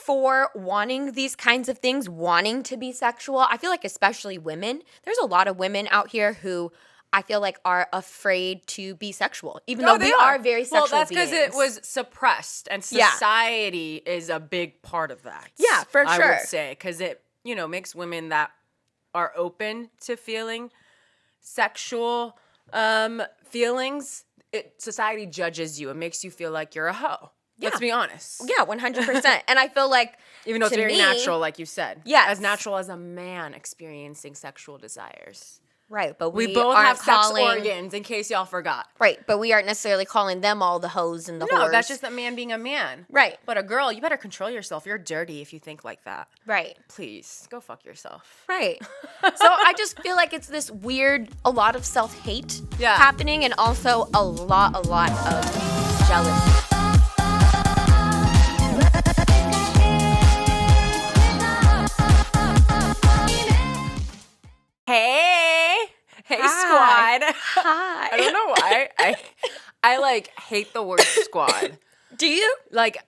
for wanting these kinds of things, wanting to be sexual. I feel like especially women, there's a lot of women out here who I feel like are afraid to be sexual, even though we are very sexual Well, that's because it was suppressed, and society is a big part of that. Yeah, for sure. I would say, because it, makes women that are open to feeling sexual feelings, society judges you. It makes you feel like you're a hoe. Yeah. Let's be honest. Yeah, 100%. And I feel like, even though it's very natural, like you said. Yeah. As natural as a man experiencing sexual desires. Right, but we both have sex organs, in case y'all forgot. Right, but we aren't necessarily calling them all the hoes and the whores. No, that's just a man being a man. Right. But a girl, you better control yourself. You're dirty if you think like that. Right. Please, go fuck yourself. Right. So I just feel like it's this weird, a lot of self-hate happening, and also a lot of jealousy. Hey, squad. Hi. I don't know why. I hate the word squad. Do you?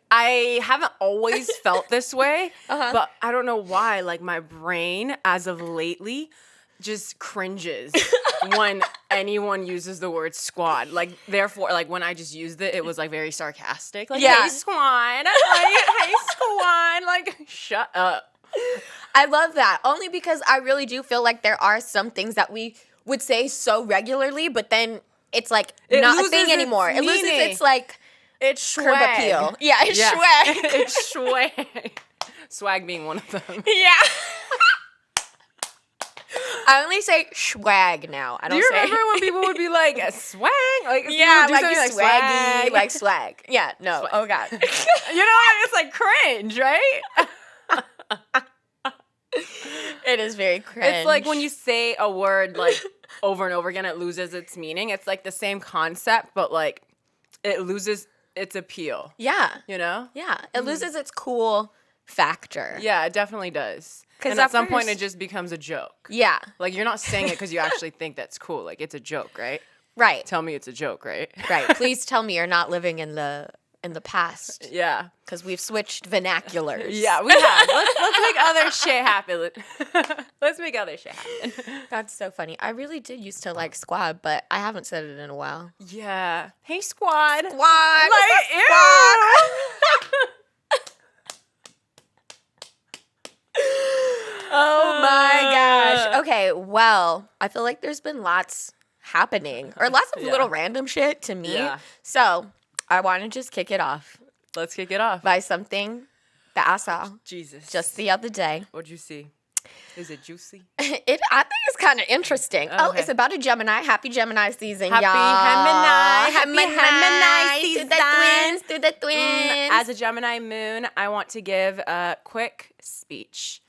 I haven't always felt this way, but I don't know why. My brain, as of lately, just cringes when anyone uses the word squad. Therefore, when I just used it, it was very sarcastic. Hey, squad. Hey, squad. Shut up. I love that, only because I really do feel like there are some things that we would say so regularly, but then it's not a thing anymore. It loses its it's curb swag. appeal. Yeah, it's swag. It's swag. Swag being one of them. Yeah. I only say swag now. I don't Do you say. remember when people would be like swag? Yeah, swaggy, swag. Yeah, no. Swag. Oh God. It's cringe, right? It is very cringe. It's when you say a word over and over again, it loses its meaning. It's the same concept, but it loses its appeal. Yeah. Yeah, it loses its cool factor. Yeah, it definitely does. Because at at some point it just becomes a joke. Yeah. You're not saying it because you actually think that's cool. It's a joke, right? Right. Tell me it's a joke, right? Right. Please tell me you're not living in the past. Yeah. Because we've switched vernaculars. Yeah, we have. Let's make other shit happen. Let's make other shit happen. That's so funny. I really did used to like squad, but I haven't said it in a while. Yeah. Hey, squad. Squad. Ew. Oh my gosh. Okay, well, I feel like there's been lots happening, or lots of little random shit to me. Yeah. So I want to just kick it off Let's kick it off. by something that I saw Jesus. just the other day. What'd you see? Is it juicy? I think it's kind of interesting. Okay. Oh, it's about a Gemini. Happy Gemini season, Happy y'all. Gemini season. To the twins. As a Gemini moon, I want to give a quick speech.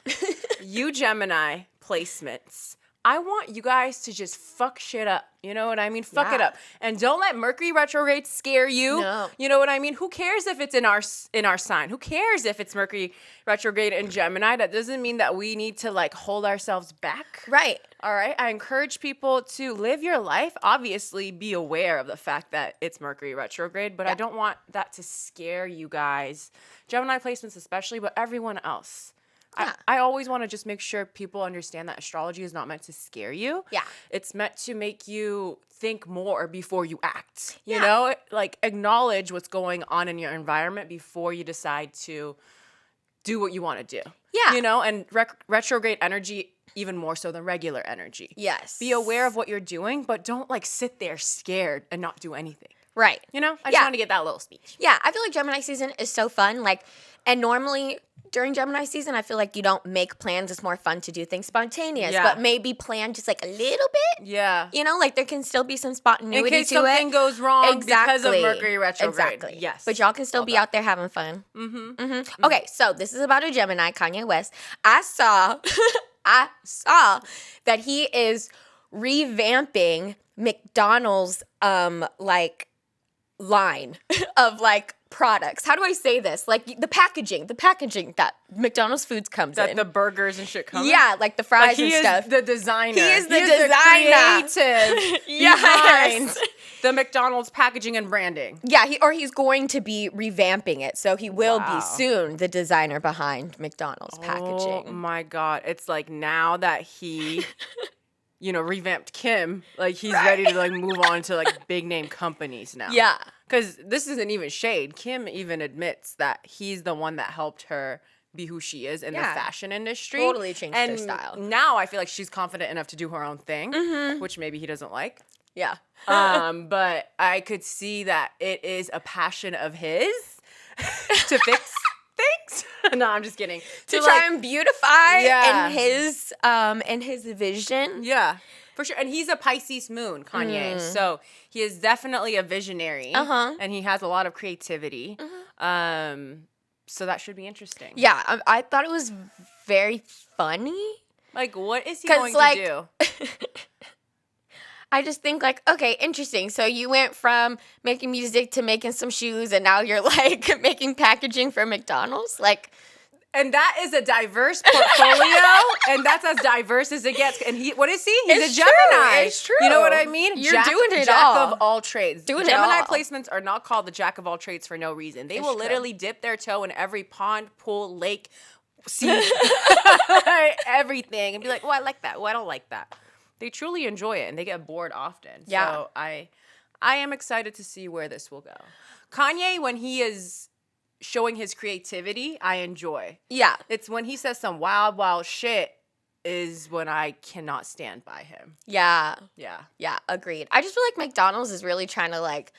You Gemini placements, I want you guys to just fuck shit up. You know what I mean? Fuck it up. And don't let Mercury retrograde scare you. No. You know what I mean? Who cares if it's in our sign? Who cares if it's Mercury retrograde in Gemini? That doesn't mean that we need to hold ourselves back. Right. All right. I encourage people to live your life. Obviously, be aware of the fact that it's Mercury retrograde, but I don't want that to scare you guys. Gemini placements especially, but everyone else. Yeah. I always want to just make sure people understand that astrology is not meant to scare you. Yeah. It's meant to make you think more before you act. You know? Acknowledge what's going on in your environment before you decide to do what you want to do. Yeah. You know? And retrograde energy even more so than regular energy. Yes. Be aware of what you're doing, but don't sit there scared and not do anything. Right. You know? I just want to get that little speech. Yeah, I feel like Gemini season is so fun. And normally during Gemini season, I feel like you don't make plans. It's more fun to do things spontaneous, but maybe plan just a little bit. Yeah. You know, there can still be some spontaneity to it. In case something goes wrong because of Mercury retrograde. Exactly. Yes. But y'all can still be out there having fun. Mm-hmm. Okay, so this is about a Gemini, Kanye West. I saw that he is revamping McDonald's line of like products. How do I say this? Like the packaging that McDonald's foods comes That in. the burgers and shit come. Yeah, like the fries Like and stuff. He is the designer. He is the designer. Creative Yes. behind the McDonald's packaging and branding. Yeah, he's going to be revamping it. So he will be soon the designer behind McDonald's packaging. Oh my God. It's like now that he revamped Kim, like he's ready to like move on to like big name companies now. Yeah. Because this isn't even shade. Kim even admits that he's the one that helped her be who she is in the fashion industry. Totally changed and their style. Now I feel like she's confident enough to do her own thing, which maybe he doesn't like. Yeah. But I could see that it is a passion of his to fix things. No, I'm just kidding. To try and beautify in his vision. Yeah. For sure. And he's a Pisces moon, Kanye. So he is definitely a visionary. And he has a lot of creativity. So that should be interesting. Yeah. I thought it was very funny. Like, what is he going to do? I just think like, okay, interesting. So you went from making music to making some shoes and now you're like making packaging for McDonald's? Like, and that is a diverse portfolio, and that's as diverse as it gets. And what is he? He's a Gemini. It's true. You know what I mean? You're doing it Jack all. of all trades. Gemini placements are not called the Jack of all trades for no reason. They will literally dip their toe in every pond, pool, lake, sea, everything, and be like, "Oh, I like that. Oh, I don't like that." They truly enjoy it, and they get bored often. Yeah. So I am excited to see where this will go. Kanye, when he is showing his creativity, I enjoy. Yeah. It's when he says some wild, wild shit is when I cannot stand by him. Yeah. Yeah. Yeah, agreed. I just feel like McDonald's is really trying to like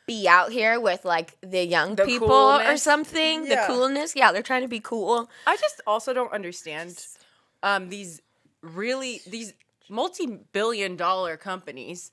be out here with like the young people coolness. Or something. Yeah. The coolness. Yeah, they're trying to be cool. I just also don't understand these multi-billion-dollar companies.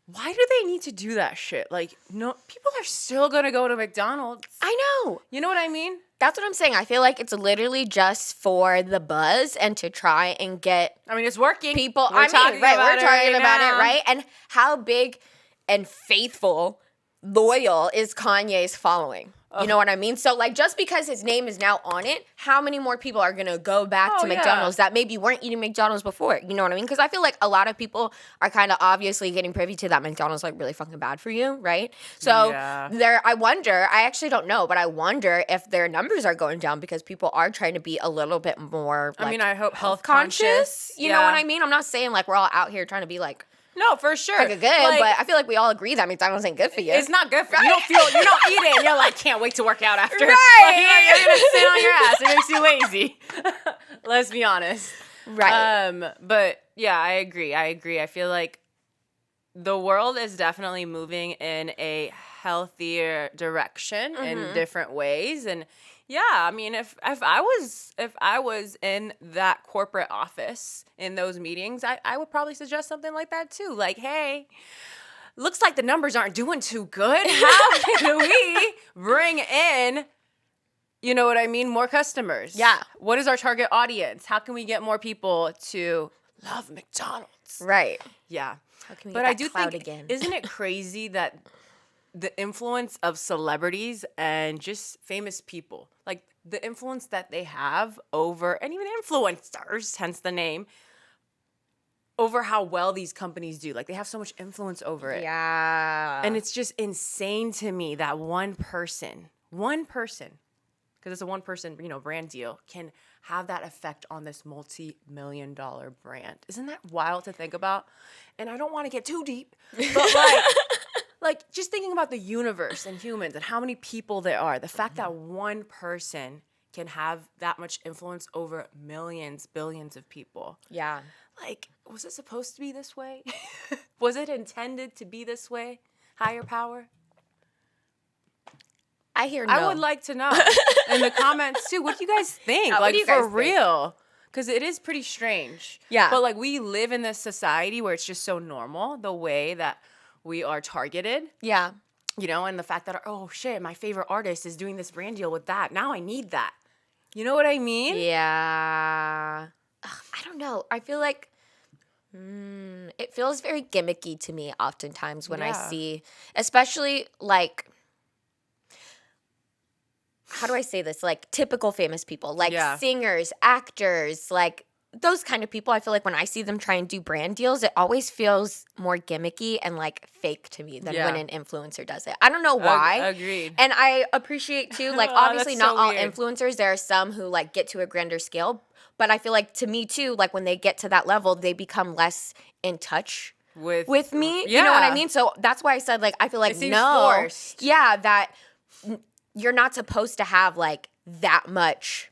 Why do they need to do that shit? Like, no, people are still gonna go to McDonald's. I know. You know what I mean? That's what I'm saying. I feel like it's literally just for the buzz and to try and get I mean, it's working. people. We're talking about it, right? And how big and faithful, loyal is Kanye's following? You know what I mean? So, like, just because his name is now on it, how many more people are going to go back to McDonald's that maybe weren't eating McDonald's before? You know what I mean? Because I feel like a lot of people are kind of obviously getting privy to that McDonald's, like, really fucking bad for you, right? So, I wonder, I actually don't know, but I wonder if their numbers are going down because people are trying to be a little bit more, like, I mean, I hope health conscious. You know what I mean? I'm not saying, like, we're all out here trying to be, like, no, for sure. good, but I feel like we all agree that McDonald's ain't good for you. It's not good for you. You're not eating. You're like, can't wait to work out after. Right. You're going to sit on your ass. It makes you lazy. Let's be honest. Right. But yeah, I agree. I feel like the world is definitely moving in a healthier direction in different ways. And yeah, I mean, if I was in that corporate office in those meetings, I would probably suggest something like that too. Like, hey, looks like the numbers aren't doing too good. How can we bring in, you know what I mean, more customers? Yeah. What is our target audience? How can we get more people to love McDonald's? Right. Yeah. How can we But get I that do clout think, again? isn't it crazy that the influence of celebrities and just famous people, like the influence that they have over, and even influencers, hence the name, over how well these companies do. Like they have so much influence over it. Yeah. And it's just insane to me that one person, because it's a one person, brand deal, can have that effect on this multi-million-dollar brand. Isn't that wild to think about? And I don't want to get too deep, but like just thinking about the universe and humans and how many people there are, the fact that one person can have that much influence over millions, billions of people. Yeah. Like, was it supposed to be this way? Was it intended to be this way? Higher power? I hear no. I would like to know in the comments too. What do you guys think? What Like do you for guys think? real. Because it is pretty strange. Yeah. But like we live in this society where it's just so normal, the way that we are targeted. Yeah. And the fact that, oh shit, my favorite artist is doing this brand deal with that. Now I need that. You know what I mean? Yeah. Ugh, I don't know. I feel like It feels very gimmicky to me oftentimes when I see, especially like, how do I say this? Like typical famous people, like singers, actors, like those kind of people. I feel like when I see them try and do brand deals, it always feels more gimmicky and like fake to me than when an influencer does it. I don't know why. Agreed. And I appreciate too, like obviously not all influencers. There are some who like get to a grander scale, but I feel like to me too, like when they get to that level, they become less in touch with me. You know what I mean? So that's why I said like I feel like forced. That you're not supposed to have like that much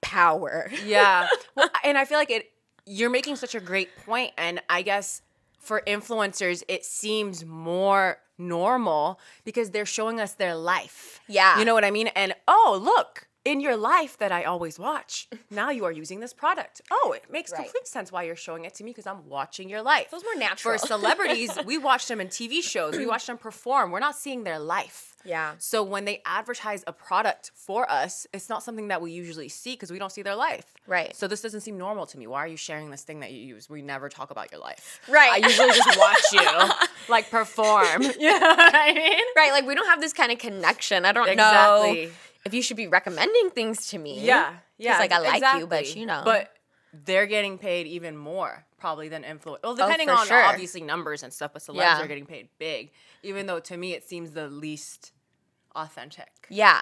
power. Yeah. Well, and I feel like you're making such a great point, and I guess for influencers it seems more normal because they're showing us their life. Yeah. You know what I mean? And look, in your life that I always watch, now you are using this product. Oh, it makes complete sense why you're showing it to me because I'm watching your life. Feels more natural. For celebrities, we watch them in TV shows. We watch them perform. We're not seeing their life. Yeah. So when they advertise a product for us, it's not something that we usually see because we don't see their life. Right. So this doesn't seem normal to me. Why are you sharing this thing that you use? We never talk about your life. Right. I usually just watch you like perform. You know what I mean? Right. Like we don't have this kind of connection. I don't Exactly. know if you should be recommending things to me. Yeah. Because like I like you, but you know. But they're getting paid even more probably than influencers. Well, depending on sure. obviously numbers and stuff, but celebs are getting paid big. Even though to me it seems the least authentic. Yeah.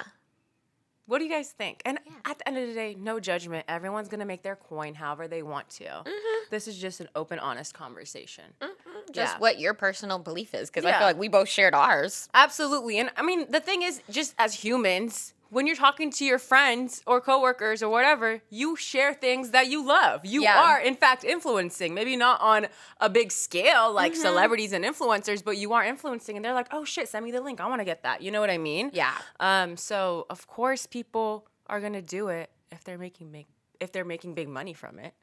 What do you guys think? And at the end of the day, no judgment. Everyone's going to make their coin however they want to. Mm-hmm. This is just an open, honest conversation. Mm-hmm. Just what your personal belief is, because I feel like we both shared ours. Absolutely. And I mean, the thing is, just as humans, when you're talking to your friends or coworkers or whatever, you share things that you love. You are, in fact, influencing. Maybe not on a big scale like celebrities and influencers, but you are influencing. And they're like, oh, shit, send me the link. I want to get that. You know what I mean? Yeah. So, of course, people are going to do it if they're making big money from it.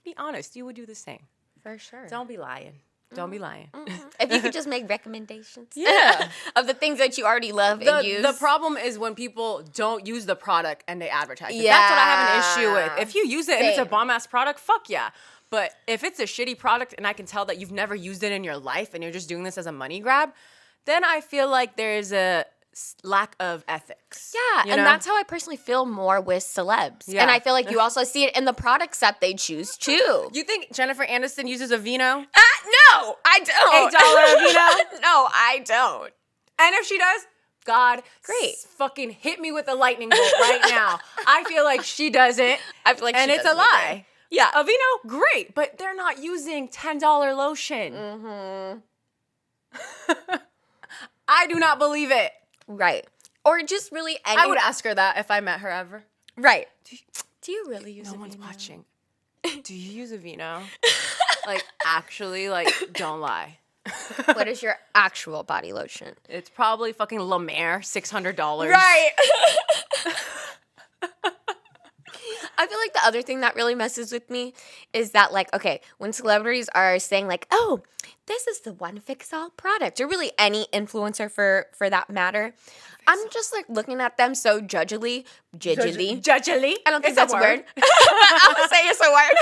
Be honest. You would do the same. For sure. Don't be lying. Don't be lying. Mm-hmm. If you could just make recommendations Yeah. of the things that you already love and use. The problem is when people don't use the product and they advertise it. That's what I have an issue with. If you use it and it's a bomb-ass product, fuck yeah. But if it's a shitty product and I can tell that you've never used it in your life and you're just doing this as a money grab, then I feel like there's a lack of ethics. Yeah, and that's how I personally feel more with celebs. Yeah. And I feel like you also see it in the products that they choose too. You think Jennifer Aniston uses Aveeno? No, I don't. $8 Aveeno? No, I don't. And if she does, God, great. Fucking hit me with a lightning bolt right now. I feel like she doesn't. I feel like and she it's a lie. Yeah. Aveeno, great, but they're not using $10 lotion. Mm-hmm. I do not believe it. Right. Or just really any... I would ask her that if I met her ever. Right. Do you really use Aveeno? No one's watching. Do you use Aveeno? Like, actually, like, don't lie. What is your actual body lotion? It's probably fucking La Mer, $600. Right. I feel like the other thing that really messes with me is that, like, okay, when celebrities are saying, like, oh, this is the one fix-all product, or really any influencer for that matter, I'm just, like, looking at them so judgily. Judgily? I don't think that's a word. I'm going to say it's a word.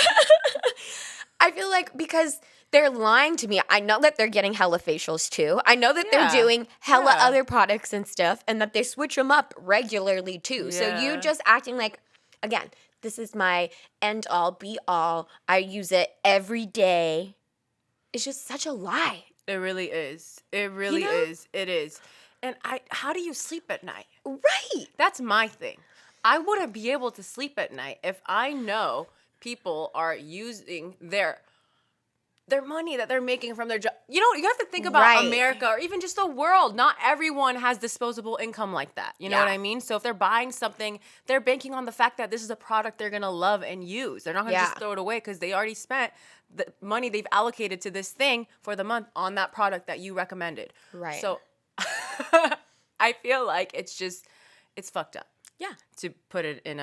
I feel like because they're lying to me. I know that they're getting hella facials, too. I know that they're doing hella other products and stuff, and that they switch them up regularly, too. Yeah. So you just acting like, again, this is my end-all, be-all. I use it every day. It's just such a lie. It really is. It really is. It is. And how do you sleep at night? Right. That's my thing. I wouldn't be able to sleep at night if I know people are using their money that they're making from their job. You know, you have to think about America or even just the world. Not everyone has disposable income like that. You know what I mean? So if they're buying something, they're banking on the fact that this is a product they're going to love and use. They're not going to just throw it away because they already spent the money they've allocated to this thing for the month on that product that you recommended. Right. So I feel like it's fucked up. Yeah. To put it in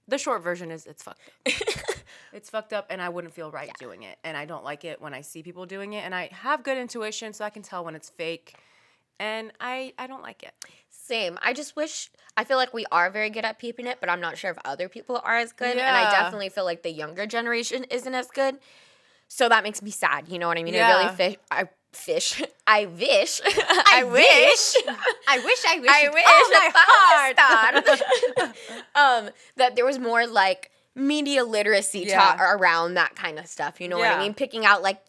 the short version is it's fucked up. It's fucked up, and I wouldn't feel right doing it. And I don't like it when I see people doing it. And I have good intuition, so I can tell when it's fake. And I don't like it. Same. I feel like we are very good at peeping it, but I'm not sure if other people are as good. Yeah. And I definitely feel like the younger generation isn't as good. So that makes me sad. You know what I mean? Yeah. I really I wish I wish that there was more like media literacy taught around that kind of stuff. You know what I mean? Picking out like,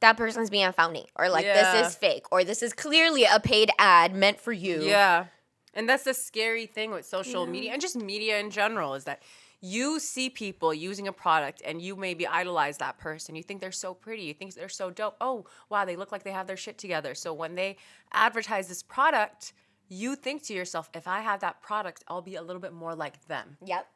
that person's being phony, or like this is fake, or this is clearly a paid ad meant for you. Yeah. And that's the scary thing with social media and just media in general, is that you see people using a product and you maybe idolize that person. You think they're so pretty. You think they're so dope. Oh, wow, they look like they have their shit together. So when they advertise this product, you think to yourself, if I have that product, I'll be a little bit more like them. Yep.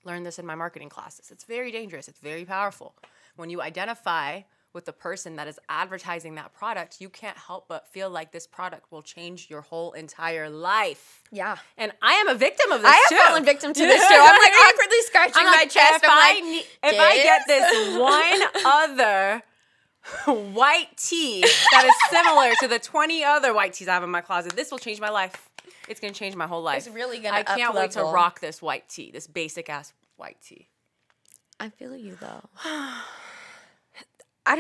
Learn this in my marketing classes. It's very dangerous. It's very powerful. When you identify with the person that is advertising that product, you can't help but feel like this product will change your whole entire life. Yeah. And I am a victim of this I too. have fallen victim to this too. I'm like awkwardly scratching my chest. If I get this one other white tee that is similar to the 20 other white tees I have in my closet, this will change my life. It's going to change my whole life. It's really going to I can't wait to rock this white tee, this basic ass white tee. I feel you though. I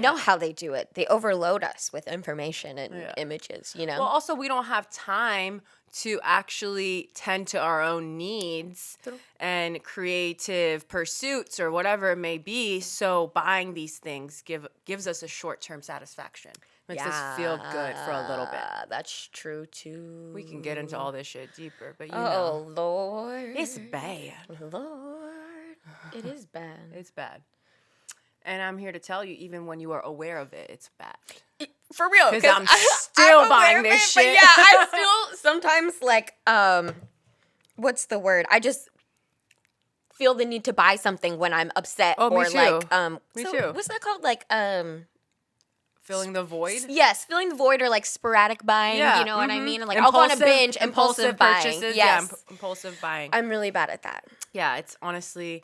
know how they do it. They overload us with information and images, you know? Well, also, we don't have time to actually tend to our own needs and creative pursuits or whatever it may be. So buying these things gives us a short-term satisfaction. Makes us feel good for a little bit. That's true, too. We can get into all this shit deeper, but you know. know. Lord. It's bad. Lord. It is bad. It's bad. And I'm here to tell you, even when you are aware of it, it's bad. For real. Because I'm still buying this shit. But yeah, I still sometimes like, what's the word? I just feel the need to buy something when I'm upset. Oh, or me too. Like, me too. What's that called? Like, filling the void? Yes, filling the void, or like sporadic buying. Yeah. You know what I mean? Like, Impulsive, I'll go on a binge, impulsive buying. Purchases. Yes. Yeah, impulsive buying. I'm really bad at that. Yeah, it's honestly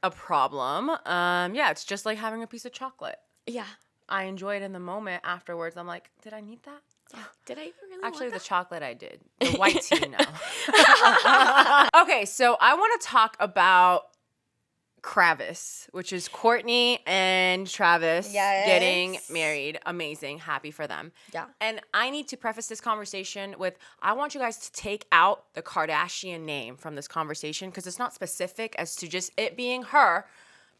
a problem. Yeah, it's just like having a piece of chocolate. Yeah. I enjoy it in the moment. Afterwards, I'm like, did I need that? Yeah. Did I even really Actually, want the that? chocolate I did. The white tea, no. Okay, so I want to talk about KRAVIS, which is Courtney and Travis getting married. Amazing. Happy for them. Yeah. And I need to preface this conversation with, I want you guys to take out the Kardashian name from this conversation, because it's not specific as to just it being her,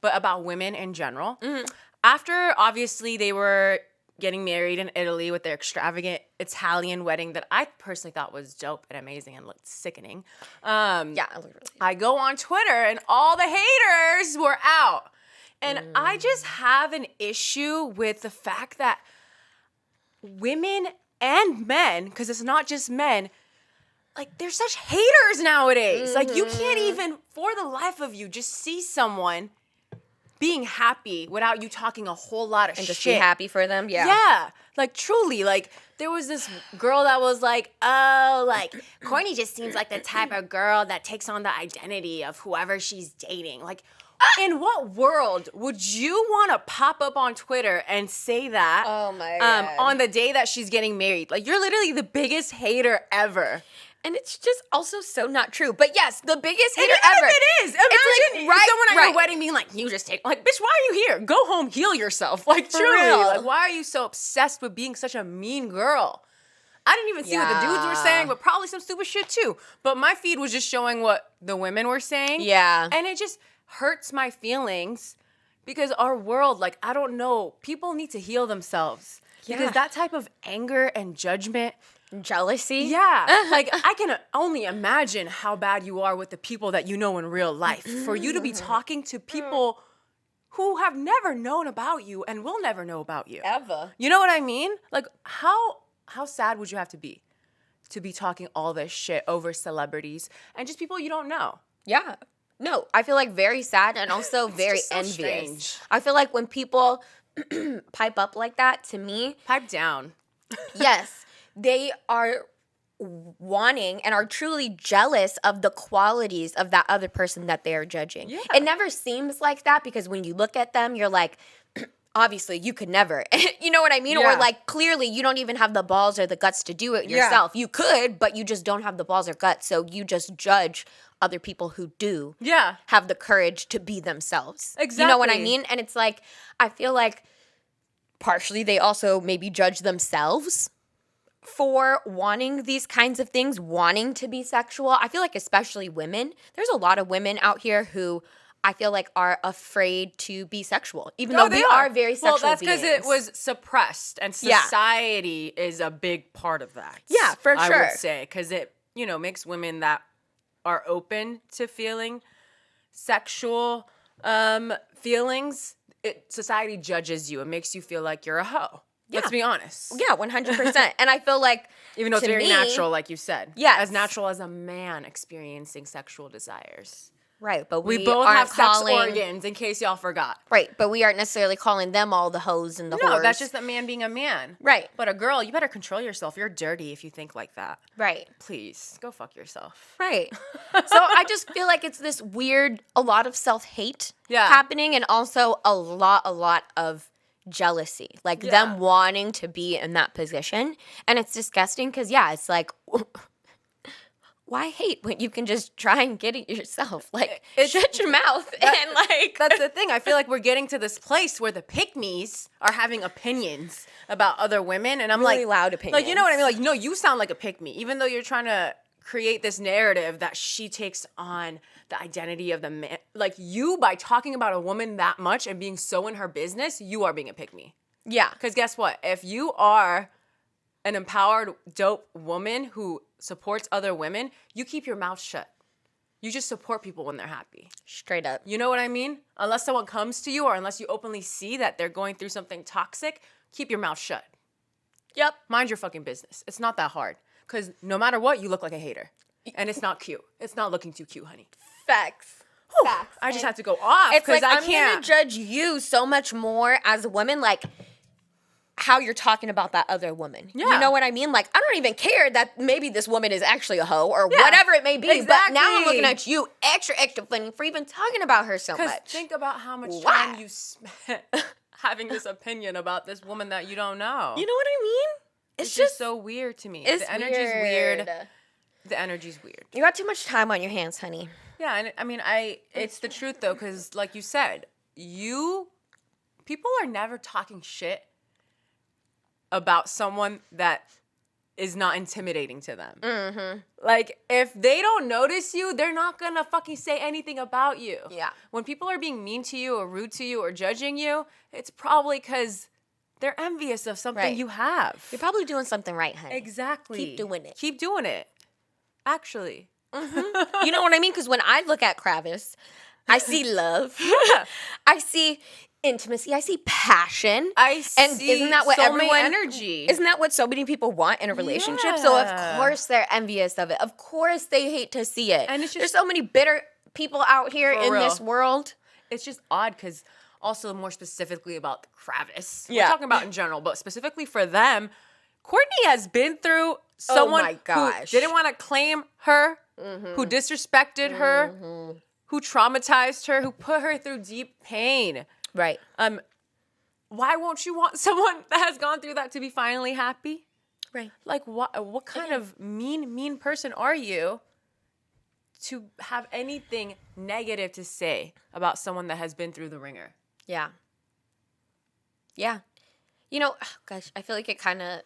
but about women in general. Mm-hmm. After, obviously, they were getting married in Italy with their extravagant Italian wedding that I personally thought was dope and amazing and looked sickening. Yeah, it looked really good. I go on Twitter and all the haters were out. And I just have an issue with the fact that women and men, because it's not just men, like, they're such haters nowadays. Like, you can't even, for the life of you, just see someone being happy without you talking a whole lot of and shit. just be happy for them. Yeah. Yeah. Like, truly, like, there was this girl that was like, oh, like, Courtney just seems like the type of girl that takes on the identity of whoever she's dating. Like, in what world would you want to pop up on Twitter and say that Oh my God. on the day that she's getting married? Like, you're literally the biggest hater ever. And it's just also so not true. But yes, the biggest hater ever. It is. Imagine it's like, someone at your wedding being like, you just take, like, bitch, why are you here? Go home, heal yourself. Like, For truly. real. Like, why are you so obsessed with being such a mean girl? I didn't even see what the dudes were saying, but probably some stupid shit too. But my feed was just showing what the women were saying. Yeah. And it just hurts my feelings because our world, like, I don't know, people need to heal themselves. Yeah. Because that type of anger and judgment, jealousy. yeah. Like, I can only imagine how bad you are with the people that you know in real life. For you to be talking to people who have never known about you and will never know about you. Ever. You know what I mean? Like, how sad would you have to be talking all this shit over celebrities and just people you don't know? Yeah. No, I feel like very sad and also very just so envious. strange. I feel like when people pipe up like that, to me, Pipe down. yes, they are wanting and are truly jealous of the qualities of that other person that they are judging. Yeah. It never seems like that because when you look at them, you're like, obviously you could never. You know what I mean? Yeah. Or like clearly you don't even have the balls or the guts to do it yourself. You could, but you just don't have the balls or guts. So you just judge other people who do have the courage to be themselves. Exactly. You know what I mean? And it's like, I feel like partially they also maybe judge themselves for wanting these kinds of things, wanting to be sexual. I feel like especially women, there's a lot of women out here who I feel like are afraid to be sexual, even though we are very sexual Well, that's beings. because it was suppressed, and society is a big part of that. Yeah, for sure. I would say, because it, makes women that are open to feeling sexual feelings, society judges you. It makes you feel like you're a hoe. Yeah. Let's be honest. Yeah, 100%. And I feel like, even though it's very natural, like you said. Yes. As natural as a man experiencing sexual desires. Right, but we both have sex organs, in case y'all forgot. Right, but we aren't necessarily calling them all the hoes and the whores. No, that's just a man being a man. Right. But a girl, you better control yourself. You're dirty if you think like that. Right. Please, go fuck yourself. Right. So I just feel like it's this weird, a lot of self-hate happening, and also a lot of jealousy. Like them wanting to be in that position. And it's disgusting because, it's like... why hate when you can just try and get it yourself? Like, shut your mouth and like... That's the thing. I feel like we're getting to this place where the pick-me's are having opinions about other women. And I'm really like... loud opinions. Like, you know what I mean? Like, no, you sound like a pick-me. Even though you're trying to create this narrative that she takes on the identity of the man. Like, you, by talking about a woman that much and being so in her business, you are being a pick-me. Yeah. Because guess what? If you are an empowered, dope woman who supports other women, you keep your mouth shut. You just support people when they're happy. Straight up. You know what I mean? Unless someone comes to you or unless you openly see that they're going through something toxic, keep your mouth shut. Yep. Mind your fucking business. It's not that hard. Because no matter what, you look like a hater. And it's not cute. It's not looking too cute, honey. Facts. Whew. Facts. I just had to go off because like, I I'm can't. going to judge you so much more as a woman, like... how you're talking about that other woman. Yeah. You know what I mean? Like, I don't even care that maybe this woman is actually a hoe or whatever it may be. Exactly. But now I'm looking at you extra funny for even talking about her so much. Think about how much time you spent having this opinion about this woman that you don't know. You know what I mean? It's just so weird to me. The energy's weird. The energy's weird. You got too much time on your hands, honey. Yeah, and I mean, it's the truth, though, because like you said, people are never talking shit about someone that is not intimidating to them. Mm-hmm. Like, if they don't notice you, they're not gonna fucking say anything about you. Yeah. When people are being mean to you or rude to you or judging you, it's probably because they're envious of something you have. You're probably doing something right, honey. Exactly. Keep doing it. Keep doing it. Actually. Mm-hmm. You know what I mean? Because when I look at KRAVIS, I see love. I see intimacy. I see passion. Isn't that what energy? Isn't that what so many people want in a relationship? Yeah. So of course they're envious of it. Of course they hate to see it. And it's just, there's so many bitter people out here in this world. It's just odd because also more specifically about the KRAVIS. We're talking about in general, but specifically for them, Courtney has been through someone who didn't want to claim her, who disrespected her, who traumatized her, who put her through deep pain. Right. Why won't you want someone that has gone through that to be finally happy? Right. Like, what kind of mean person are you to have anything negative to say about someone that has been through the ringer? Yeah. Yeah. You know, gosh, I feel like it kind of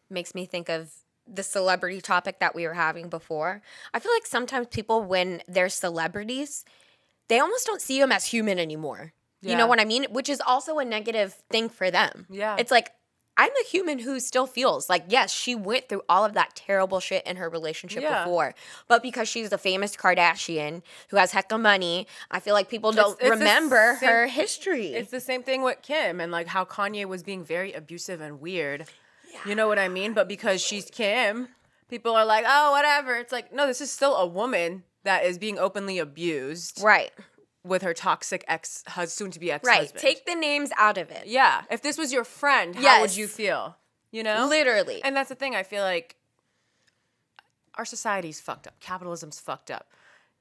makes me think of the celebrity topic that we were having before. I feel like sometimes people, when they're celebrities, they almost don't see them as human anymore. Yeah. You know what I mean? Which is also a negative thing for them. Yeah. It's like, I'm a human who still feels like, yes, she went through all of that terrible shit in her relationship before. But because she's the famous Kardashian who has heck of money, I feel like people don't remember her history. It's the same thing with Kim and like how Kanye was being very abusive and weird. Yeah. You know what I mean? But because she's Kim, people are like, oh, whatever. It's like, no, this is still a woman that is being openly abused. Right. With her toxic soon-to-be ex-husband. Right. Take the names out of it. Yeah. If this was your friend, how would you feel? You know? Literally. And that's the thing. I feel like our society's fucked up. Capitalism's fucked up.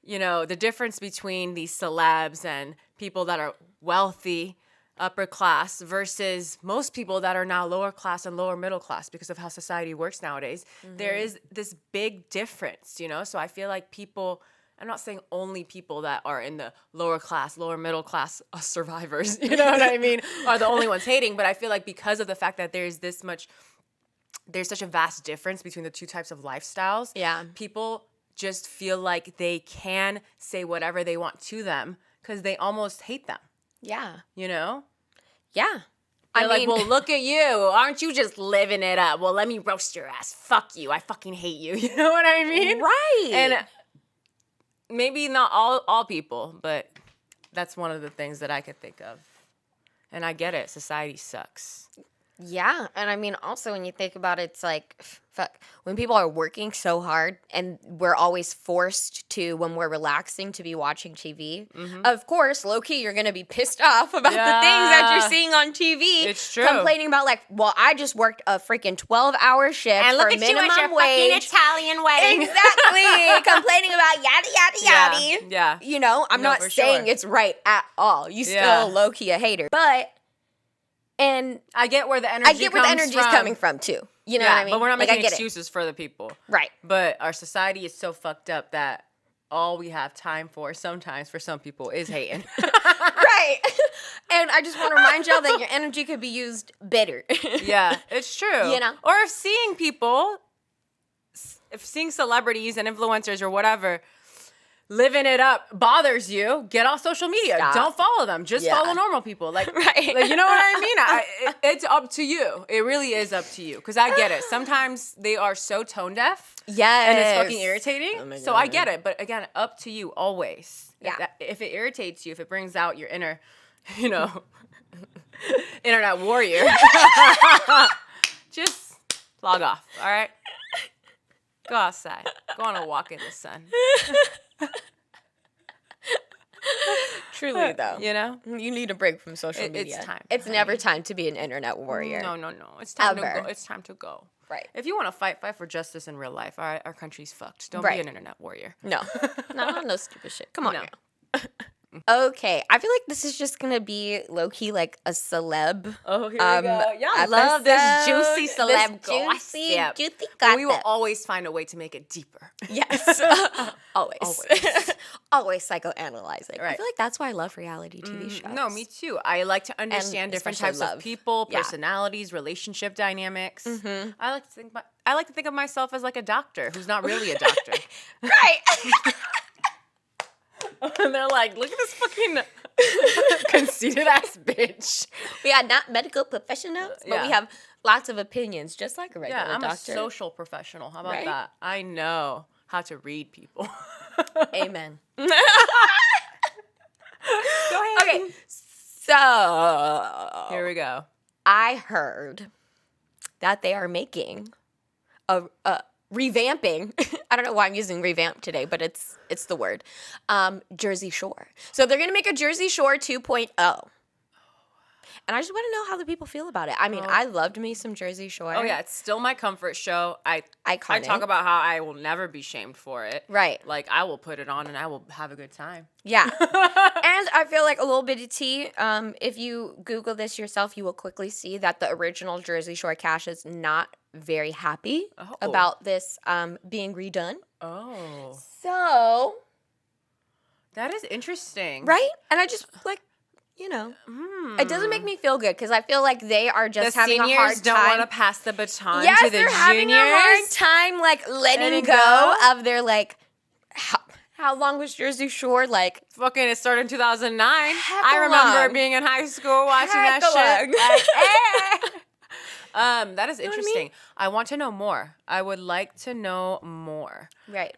You know, the difference between these celebs and people that are wealthy upper class versus most people that are now lower class and lower middle class because of how society works nowadays. There is this big difference, you know? So I feel like people, I'm not saying only people that are in the lower class, lower middle class survivors, you know what I mean, are the only ones hating. But I feel like because of the fact that there's such a vast difference between the two types of lifestyles, people just feel like they can say whatever they want to them because they almost hate them. Yeah. You know? Yeah. They're like, well, look at you. Aren't you just living it up? Well, let me roast your ass. Fuck you. I fucking hate you. You know what I mean? Right. And maybe not all people, but that's one of the things that I could think of. And I get it. Society sucks. Yeah. And I mean, also when you think about it, it's like, fuck, when people are working so hard and we're always forced to, when we're relaxing, to be watching TV, of course, low-key, you're going to be pissed off about the things that you're seeing on TV. It's true. Complaining about like, well, I just worked a freaking 12-hour shift and look for at minimum you at your wage. fucking Italian wedding. Exactly. Complaining about yada, yada, yada. Yeah. You know, I'm not saying it's right at all. You still low-key a hater. But... And I get where the energy is coming from too. You know what I mean? But we're not making excuses for the people. Right. But our society is so fucked up that all we have time for sometimes for some people is hating. Right. And I just want to remind y'all that your energy could be used better. Yeah, it's true. You know? Or if seeing celebrities and influencers or whatever living it up bothers you, get off social media. Stop. Don't follow them. Just follow normal people. Like, right. Like, you know what I mean? It's up to you. It really is up to you. Because I get it. Sometimes they are so tone deaf. Yes. And it's fucking irritating. Oh my God. So I get it. But again, up to you always. Yeah. If it irritates you, if it brings out your inner, you know, internet warrior, just log off. All right? Go outside. Go on a walk in the sun. Truly, though. You know? You need a break from social media. It's time. It's never time to be an internet warrior. No. It's time to go. It's time to go. Right. If you want to fight for justice in real life, all right? Our country's fucked. Don't be an internet warrior. No, no stupid shit. Come on now. Okay, I feel like this is just gonna be low key like a celeb. Oh, here we go. Yeah, I love this juicy celeb juicy gossip. gossip. We will always find a way to make it deeper. Yes, always, always psychoanalyzing. Right. I feel like that's why I love reality TV shows. No, me too. I like to understand different types of people, personalities, relationship dynamics. I like to think of myself as like a doctor who's not really a doctor. Right. And they're like, look at this fucking conceited ass bitch. We are not medical professionals, but we have lots of opinions, just like a regular doctor. I'm a social professional. How about that? I know how to read people. Amen. Go ahead. Okay, so here we go. I heard that they are making a revamping. I don't know why I'm using revamp today, but it's the word. Jersey Shore. So they're gonna make a Jersey Shore 2.0. And I just want to know how the people feel about it. I mean, I loved me some Jersey Shore. Oh yeah, it's still my comfort show. I talk about how I will never be shamed for it. Right. Like I will put it on and I will have a good time. Yeah. And I feel like a little bit of tea. If you Google this yourself, you will quickly see that the original Jersey Shore cast is not very happy about this being redone. Oh. So. That is interesting. Right? And I just like, you know, it doesn't make me feel good because I feel like they are just having a hard time. The seniors don't want to pass the baton to the juniors. They're having a hard time, like, letting go of their, like, how long was Jersey Shore? Like, fucking, it started in 2009. I remember being in high school watching that shit. That is interesting. I mean? I want to know more. I would like to know more. Right.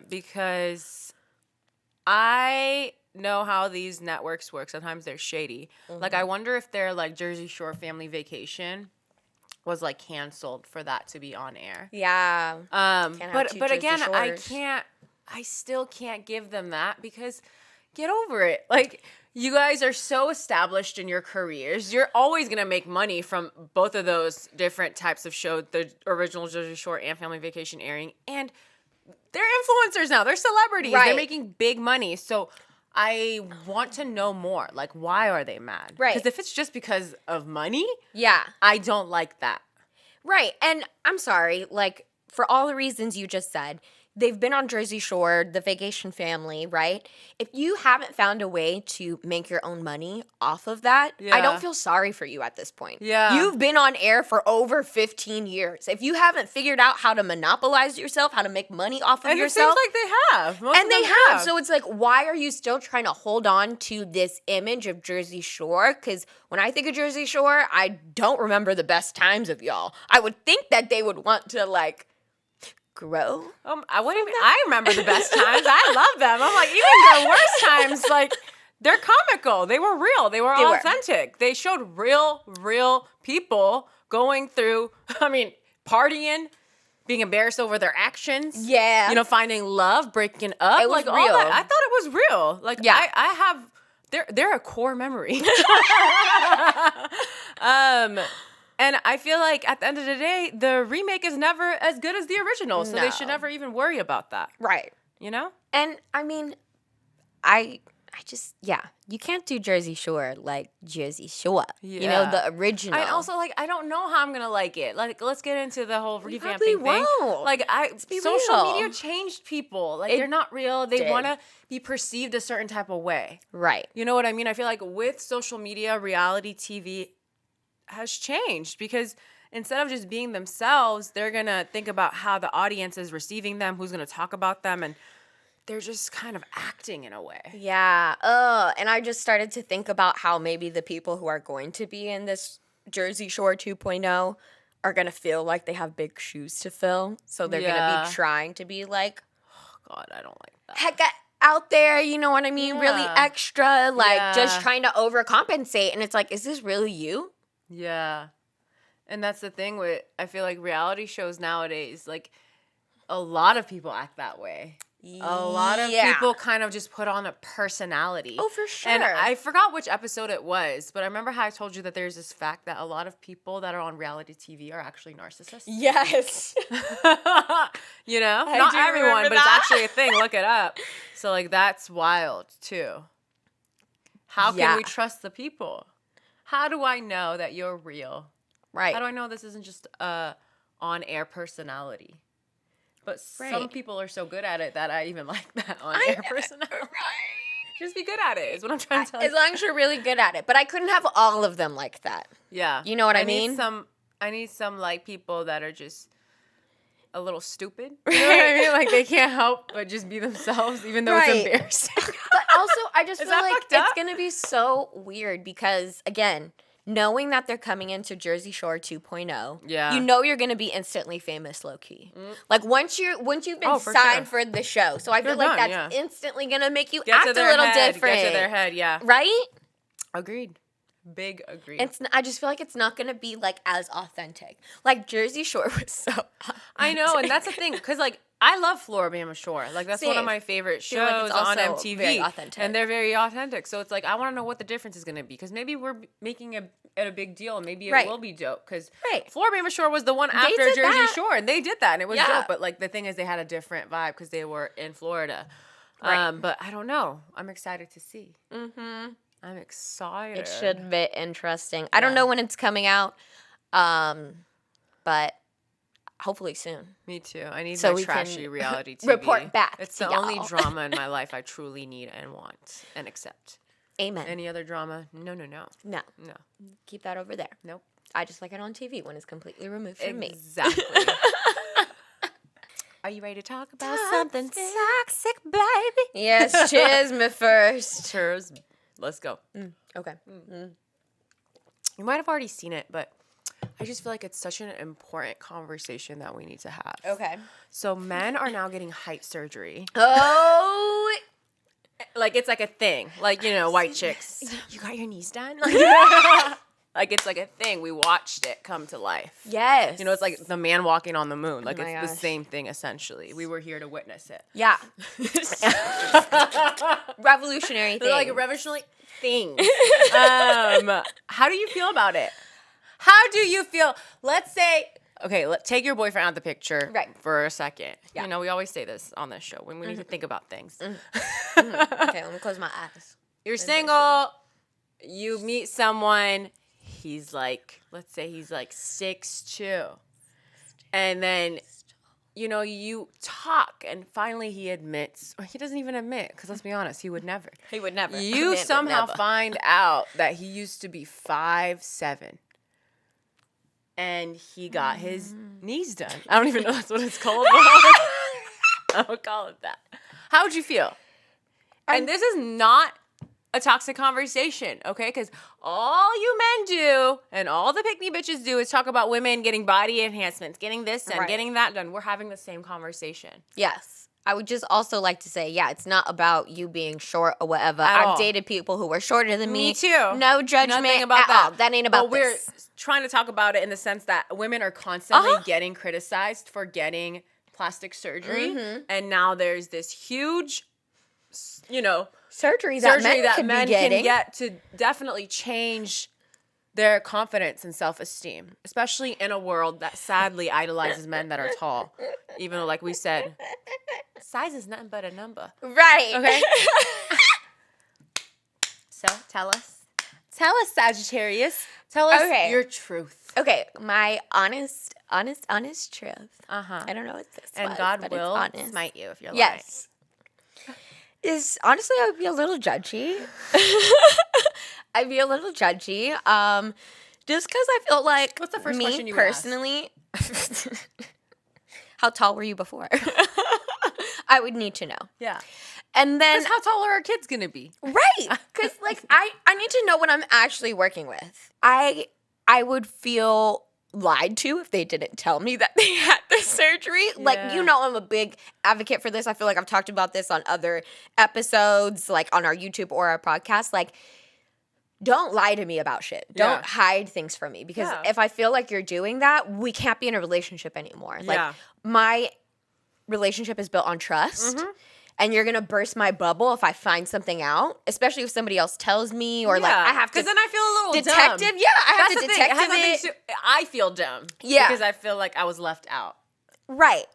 Because I know how these networks work. Sometimes they're shady. Like, I wonder if their, like, Jersey Shore Family Vacation was, like, canceled for that to be on air. Yeah. But again, I still can't give them that because get over it. Like, you guys are so established in your careers. You're always going to make money from both of those different types of shows, the original Jersey Shore and Family Vacation airing. And they're influencers now. They're celebrities. Right. They're making big money. So I want to know more. Like, why are they mad? Right. Because if it's just because of money, Yeah. I don't like that. Right. And I'm sorry, like, for all the reasons you just said, they've been on Jersey Shore, the vacation family, right? If you haven't found a way to make your own money off of that, I Yeah. don't feel sorry for you at this point. Yeah. You've been on air for over 15 years. If you haven't figured out how to monopolize yourself, how to make money off of And yourself. it seems like they have. Most of And they them have. So it's like, why are you still trying to hold on to this image of Jersey Shore? Because when I think of Jersey Shore, I don't remember the best times of y'all. I would think that they would want to, like, grow. I remember the best times. I love them. I'm like, even the worst times, like, they're comical. They were real. They were authentic. They showed real people going through, partying, being embarrassed over their actions. Yeah. Finding love, breaking up. It was like all real. that. I thought it was real. Like, Yeah. I have, they're a core memory. And I feel like at the end of the day, the remake is never as good as the original. So they should never even worry about that. Right. You know? And I just, you can't do Jersey Shore like Jersey Shore. You know, the original. I also, like, I don't know how I'm going to like it. Like, let's get into the whole revamping probably thing. won't. Like, social real. media changed people. Like, It they're not real. They did. want to be perceived a certain type of way. Right. You know what I mean? I feel like with social media, reality TV has changed because instead of just being themselves, they're going to think about how the audience is receiving them, who's going to talk about them, and they're just kind of acting in a way. Yeah. And I just started to think about how maybe the people who are going to be in this Jersey Shore 2.0 are going to feel like they have big shoes to fill. So they're going to be trying to be like, oh, God, I don't like that. heck, out there, you know what I mean? Really extra, like just trying to overcompensate. And it's like, is this really you? Yeah. And that's the thing with, I feel like reality shows nowadays, like, a lot of people act that way. A lot of people kind of just put on a personality. Oh, for sure. And I forgot which episode it was, but I remember how I told you that there's this fact that a lot of people that are on reality TV are actually narcissists. Yes. You know? I Not do everyone, remember but that. it's actually a thing. Look it up. So, like, that's wild, too. How can we trust the people? How do I know that you're real? Right. How do I know this isn't just a on-air personality? But some people are so good at it that I even like that on-air personality. Right. Just be good at it is what I'm trying to tell you. As long as you're really good at it. But I couldn't have all of them like that. Yeah. You know what I mean? I need some like people that are just a little stupid. You know what I mean? Like they can't help but just be themselves even though it's embarrassing. But also, I just Is feel that like fucked up? it's going to be so weird because, again, knowing that they're coming into Jersey Shore 2.0, you know you're going to be instantly famous low-key. Like, once you've been signed for the show. So I feel like that's instantly going to make you act a little different. Get to their head, yeah. Right? Agreed. Big agreed. I just feel like it's not going to be, like, as authentic. Like, Jersey Shore was so authentic. I know, and that's the thing, because, like, I love Floribama Shore. Like, that's one of my favorite shows on MTV. Very authentic. And they're very authentic. So it's like, I want to know what the difference is going to be. Because maybe we're making it a big deal. And maybe it will be dope. Because Floribama Shore was the one after Jersey Shore. And they did that. And it was dope. But, like, the thing is, they had a different vibe because they were in Florida. Right. But I don't know. I'm excited to see. Mm-hmm. I'm excited. It should be interesting. I don't know when it's coming out. But hopefully soon. Me too. I need my trashy reality TV. Report back. It's the only drama in my life I truly need and want and accept. Amen. Any other drama? No. No. Keep that over there. Nope. I just like it on TV when it's completely removed from me. Exactly. Are you ready to talk about something toxic, baby? Yes, cheers me first. Cheers. Let's go. Okay. You might have already seen it, but I just feel like it's such an important conversation that we need to have. Okay. So men are now getting height surgery. Oh. Like, it's like a thing. Like, you know, white chicks. You got your knees done? Like, it's like a thing. We watched it come to life. Yes. You know, it's like the man walking on the moon. Like, it's the same thing, essentially. We were here to witness it. Yeah. Revolutionary thing. Like, a revolutionary thing. How do you feel about it? How do you feel? Let's say, okay, take your boyfriend out of the picture for a second. Yeah. You know, we always say this on this show when we need to think about things. Okay, let me close my eyes. You're single, you meet someone, he's like, let's say he's like 6'2". And then, you know, you talk and finally he admits, or he doesn't even admit, because let's be honest, he would never. He would never. You somehow find out that he used to be 5'7". And he got his knees done. I don't even know that's what it's called. I would call it that. How would you feel? And this is not a toxic conversation, okay? Because all you men do and all the pick-me bitches do is talk about women getting body enhancements, getting this done, getting that done. We're having the same conversation. Yes. I would just also like to say, yeah, it's not about you being short or whatever. At all. I've dated people who were shorter than me. Me too. No judgment Nothing about at that. all. That ain't about but this. We're trying to talk about it in the sense that women are constantly getting criticized for getting plastic surgery. And now there's this huge, you know, surgery that men can get to definitely change their confidence and self-esteem, especially in a world that sadly idolizes men that are tall. Even though, like we said, size is nothing but a number. Right. Okay? So, tell us, Sagittarius. Tell us your truth. Okay, my honest truth. I don't know what this and was, God but will it's honest. smite you if you're Yes. Is honestly, I would be a little judgy. I'd be a little judgy. Just because I feel like what's the first me question you personally, how tall were you before? I would need to know. Yeah. And then because how tall are our kids gonna be? Right. Because like I need to know what I'm actually working with. I would feel lied to if they didn't tell me that they had the surgery. Like, you know, I'm a big advocate for this. I feel like I've talked about this on other episodes, like on our YouTube or our podcast. Like, don't lie to me about shit. Don't hide things from me. Because if I feel like you're doing that, we can't be in a relationship anymore. Like, my relationship is built on trust. And you're going to burst my bubble if I find something out, especially if somebody else tells me or like I have to. Because then I feel a little detective. dumb. Yeah, I have to detective it. I feel dumb. Yeah. Because I feel like I was left out. Right.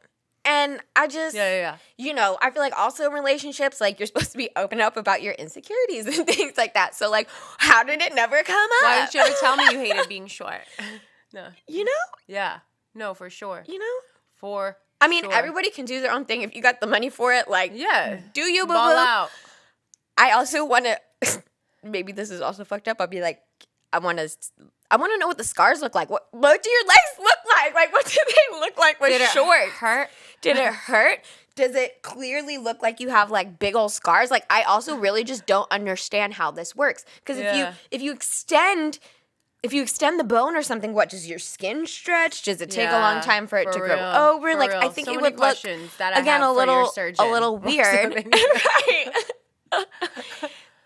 And I just, you know, I feel like also in relationships, like you're supposed to be open up about your insecurities and things like that. So like, how did it never come up? Why didn't you ever tell me you hated being short? No. You know? Yeah. No, for sure. You know? For I mean, everybody can do their own thing. If you got the money for it, like, do you, boo-boo? Ball out. I also want to, maybe this is also fucked up. I'll be like, I want to know what the scars look like. What do your legs look like? Like, what do they look like with shorts? Did it hurt? Did it hurt? Does it clearly look like you have like big old scars? Like, I also really just don't understand how this works. Because if you extend the bone or something, what, does your skin stretch? Does it take a long time for it to grow over? Like, I think it would look, again, a little weird. Right.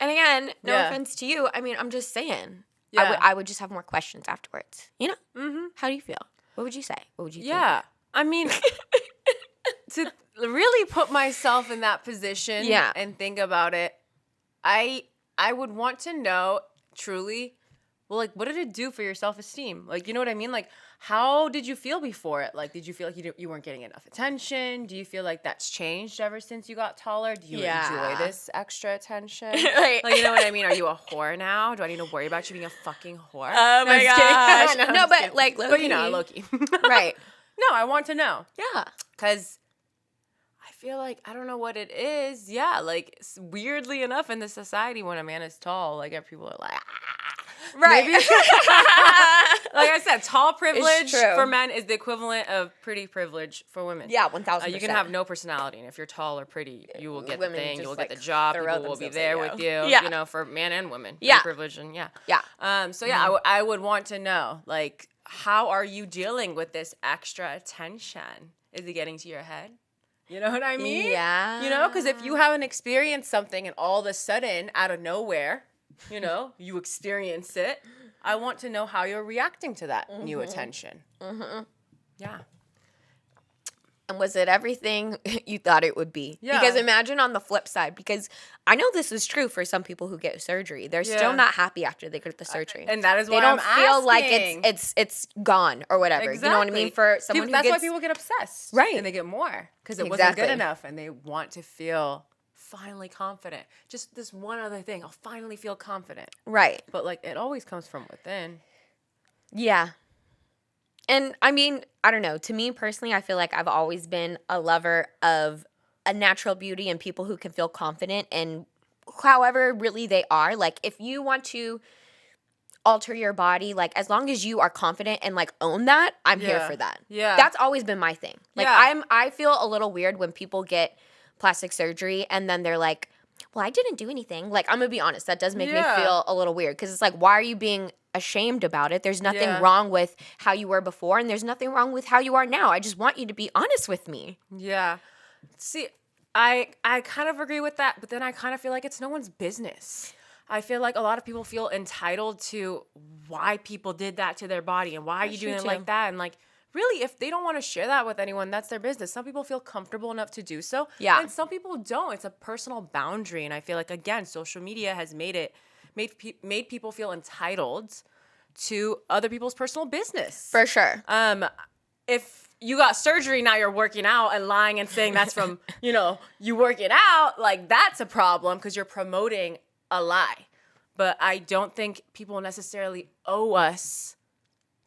And again, no offense to you. I mean, I'm just saying. Yeah. I would just have more questions afterwards. You know? Mm-hmm. How do you feel? What would you say? What would you think? Yeah. I mean, to really put myself in that position and think about it, I would want to know truly, well, like, what did it do for your self-esteem? Like, you know what I mean? Like, how did you feel before it? Like, did you feel like you weren't getting enough attention? Do you feel like that's changed ever since you got taller? Do you enjoy this extra attention? Like, you know what I mean? Are you a whore now? Do I need to worry about you being a fucking whore? Oh my gosh. No, but like, low-key. But you know, low-key. Right. No, I want to know. Yeah. Because I feel like, I don't know what it is. Yeah, like, weirdly enough, in this society, when a man is tall, like, people are like, right. Maybe. Like I said, tall privilege for men is the equivalent of pretty privilege for women. Yeah, 1,000%. You can have no personality, and if you're tall or pretty, you will get the thing, you will get the like job, people will be there with you. Yeah. You know, for men and women. Yeah. Privilege and Yeah. So I would want to know, like, how are you dealing with this extra attention? Is it getting to your head? You know what I mean? Yeah. You know, because if you haven't experienced something and all of a sudden, out of nowhere, you know, you experience it, I want to know how you're reacting to that new attention. Mm-hmm. Yeah. And was it everything you thought it would be? Yeah. Because imagine on the flip side, because I know this is true for some people who get surgery. They're still not happy after they get the surgery. And that is why they don't I'm feel like asking. it's gone or whatever. Exactly. You know what I mean? For someone who that's gets, why people get obsessed. Right. And they get more because it wasn't good enough and they want to feel finally confident. Just this one other thing. I'll finally feel confident. Right. But like it always comes from within. Yeah. And I mean, I don't know. To me personally, I feel like I've always been a lover of a natural beauty and people who can feel confident in however really they are. Like if you want to alter your body, like as long as you are confident and like own that, I'm here for that. Yeah. That's always been my thing. Like I feel a little weird when people get plastic surgery and then they're like, well, I didn't do anything. Like, I'm going to be honest. That does make me feel a little weird because it's like, why are you being ashamed about it? There's nothing wrong with how you were before and there's nothing wrong with how you are now. I just want you to be honest with me. Yeah. See, I kind of agree with that, but then I kind of feel like it's no one's business. I feel like a lot of people feel entitled to why people did that to their body and why are you doing it like that? And like, really, if they don't want to share that with anyone, that's their business. Some people feel comfortable enough to do so. Yeah. And some people don't. It's a personal boundary. And I feel like, again, social media has made people feel entitled to other people's personal business. For sure. If you got surgery, now you're working out and lying and saying that's from, you working out, like that's a problem because you're promoting a lie. But I don't think people necessarily owe us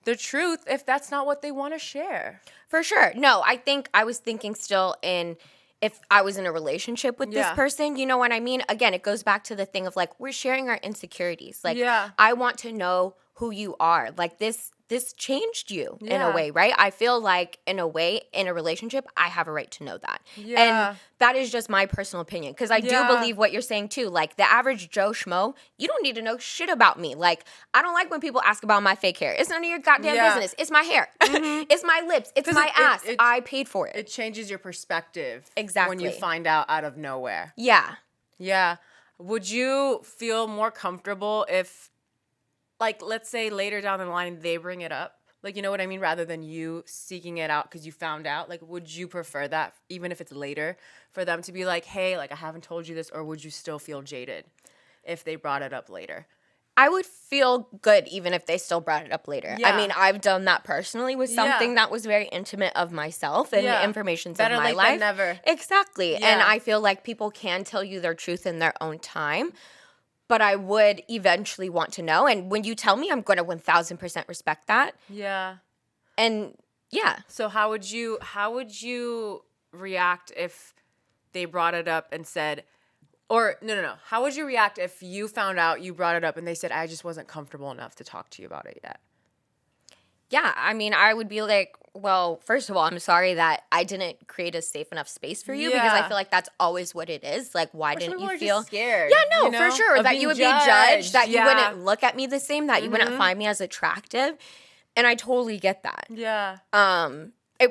the truth if that's not what they want to share. For sure. No, I think I was thinking still in if I was in a relationship with this person, you know what I mean? Again, it goes back to the thing of like, we're sharing our insecurities. Like, I want to know who you are. Like this changed you in a way, right? I feel like in a way, in a relationship, I have a right to know that. Yeah. And that is just my personal opinion. Because I do believe what you're saying too. Like the average Joe Schmo, you don't need to know shit about me. Like, I don't like when people ask about my fake hair. It's none of your goddamn business. It's my hair. It's my lips. It's my ass. I paid for it. It changes your perspective. Exactly. When you find out of nowhere. Yeah. Yeah. Would you feel more comfortable if, like, let's say later down the line they bring it up? Like, you know what I mean? Rather than you seeking it out because you found out. Like, would you prefer that, even if it's later, for them to be like, hey, like, I haven't told you this, or would you still feel jaded if they brought it up later? I would feel good even if they still brought it up later. Yeah. I mean, I've done that personally with something that was very intimate of myself and the information's of my late life. than never. Exactly. Yeah. And I feel like people can tell you their truth in their own time. But I would eventually want to know. And when you tell me, I'm going to 1,000% respect that. Yeah. And yeah. So how would you react if they brought it up and said, or no. How would you react if you found out you brought it up and they said, I just wasn't comfortable enough to talk to you about it yet? Yeah, I mean, I would be like, well, first of all, I'm sorry that I didn't create a safe enough space for you because I feel like that's always what it is. Like, why didn't you feel scared? Yeah, no, for sure. That you would be judged, that you wouldn't look at me the same, that you wouldn't find me as attractive. And I totally get that. Yeah.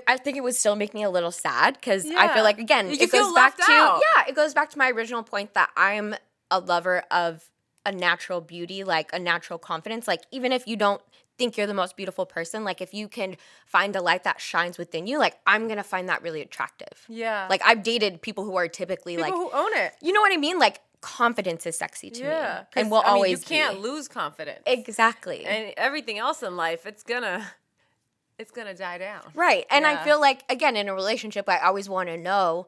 I think it would still make me a little sad because I feel like, again, it goes back to it goes back to my original point that I'm a lover of a natural beauty, like a natural confidence. Like, even if you don't think you're the most beautiful person, like if you can find the light that shines within you, like I'm gonna find that really attractive. Yeah. Like I've dated people who are typically people who own it. You know what I mean? Like confidence is sexy to me. And will always you can't lose confidence. Exactly. And everything else in life, it's gonna die down. Right. And I feel like, again, in a relationship, I always want to know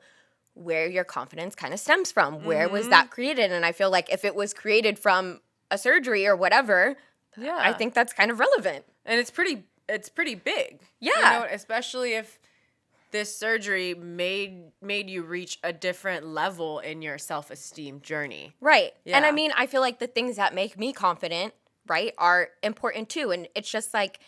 where your confidence kind of stems from. Where was that created? And I feel like if it was created from a surgery or whatever, I think that's kind of relevant. And it's pretty big. Yeah. You know, especially if this surgery made you reach a different level in your self-esteem journey. Right. Yeah. And I mean, I feel like the things that make me confident, right, are important too. And it's just like,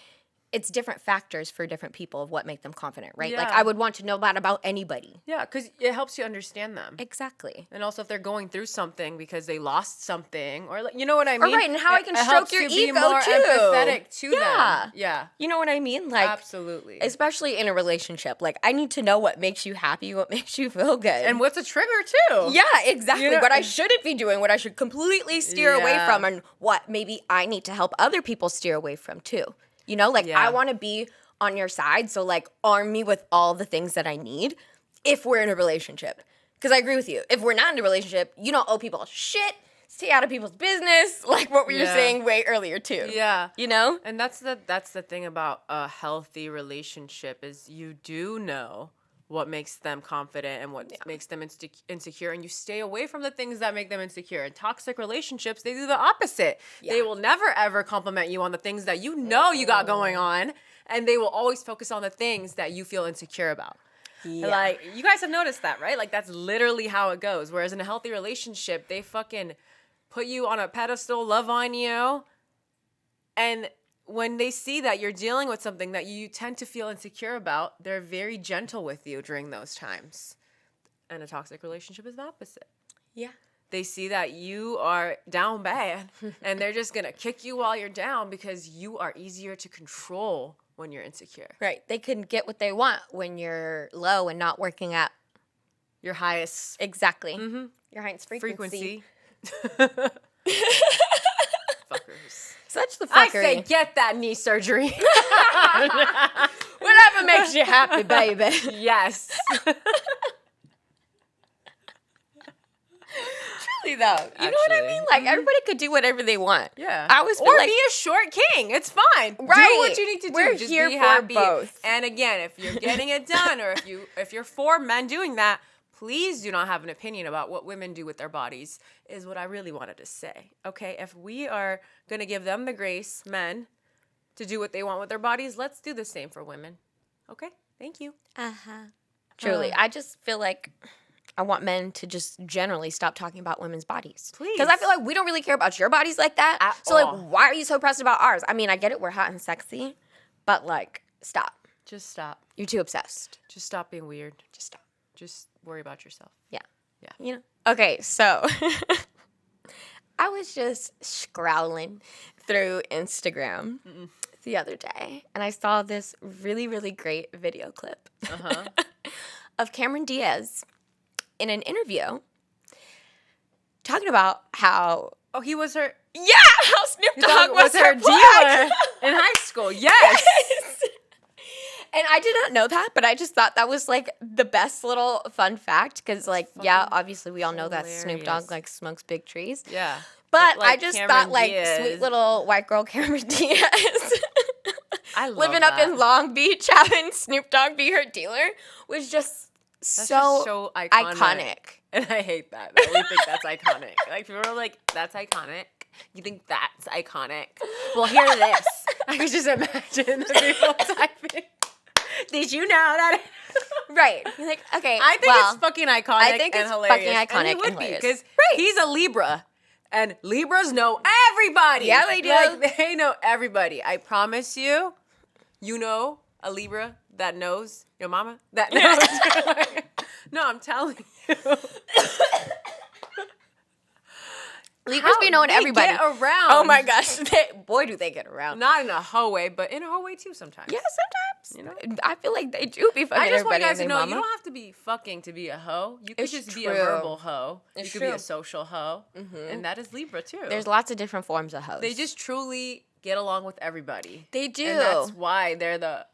it's different factors for different people of what make them confident, right? Yeah. Like I would want to know that about anybody. Yeah, because it helps you understand them. Exactly. And also if they're going through something because they lost something, or like, you know what I mean? Or right, and how I can stroke your ego be more too. Empathetic to them. Yeah. You know what I mean? Like absolutely. Especially in a relationship. Like I need to know what makes you happy, what makes you feel good. And what's a trigger too. Yeah, exactly. You know, what I shouldn't be doing, what I should completely steer away from, and what maybe I need to help other people steer away from too. You know, like I want to be on your side. So like arm me with all the things that I need if we're in a relationship. Because I agree with you. If we're not in a relationship, you don't owe people shit. Stay out of people's business, like what we were saying way earlier too. Yeah. You know? And that's the thing about a healthy relationship is you do know what makes them confident and what makes them insecure, and you stay away from the things that make them insecure. In toxic relationships, they do the opposite. Yeah. They will never ever compliment you on the things that you know you got going on, and they will always focus on the things that you feel insecure about. Yeah. Like, you guys have noticed that, right? Like, that's literally how it goes. Whereas in a healthy relationship, they fucking put you on a pedestal, love on you, and when they see that you're dealing with something that you tend to feel insecure about, they're very gentle with you during those times. And a toxic relationship is the opposite. Yeah. They see that you are down bad, and they're just going to kick you while you're down because you are easier to control when you're insecure. Right. They can get what they want when you're low and not working at your highest. Exactly. Mm-hmm. Your highest frequency. Fuckers. Such the fuckery. I say get that knee surgery. Whatever makes you happy, baby. Yes. Truly, though. You know what I mean? Like, everybody could do whatever they want. Yeah. I always feel or like, be a short king. It's fine. Right. Do what you need to do. We're Just here be for happy. both. And again, if you're getting it done, or if you're for men doing that, please do not have an opinion about what women do with their bodies, is what I really wanted to say. Okay? If we are going to give them the grace, men, to do what they want with their bodies, let's do the same for women. Okay? Thank you. Truly. I just feel like I want men to just generally stop talking about women's bodies. Please. Because I feel like we don't really care about your bodies like that. At so, all. like, why are you so pressed about ours? I mean, I get it. We're hot and sexy. But, like, stop. Just stop. You're too obsessed. Just stop being weird. Just stop. Just worry about yourself. Yeah. Yeah. You know? Okay, so I was just scrolling through Instagram the other day, and I saw this really, really great video clip of Cameron Diaz in an interview talking about how... Oh, he was her... Yeah! How Snoop Dogg was her dealer in high school. Yes! And I did not know that, but I just thought that was, like, the best little fun fact. Because, like, yeah, obviously we all know that Snoop Dogg, like, smokes big trees. Yeah. But like I just Cameron thought, like, Diaz. sweet little white girl Cameron Diaz I love living that. up in Long Beach having Snoop Dogg be her dealer was just so iconic. And I hate that. I really think that's iconic. Like, people are like, that's iconic. You think that's iconic? Well, hear this. I could just imagine the people typing. Did you know that? Right. You're like, okay. I think it's fucking iconic. I think and it's hilarious. fucking iconic And he would and be hilarious. because Right. he's a Libra, and Libras know everybody. Yeah, they do. Like, they know everybody. I promise you. You know a Libra that knows your mama that knows. No, I'm telling you. Libras be knowing everybody. Get around. Oh my gosh. Boy, do they get around. Not in a hoe way, but in a hoe way too sometimes. Yeah, sometimes. You know, I feel like they do be fucking I just want everybody you guys to and know their you mama. don't have to be fucking to be a hoe. You could It's just be a true. verbal hoe. It's you could be true. a social hoe. And that is Libra too. There's lots of different forms of hoes. They just truly get along with everybody. They do. And that's why they're the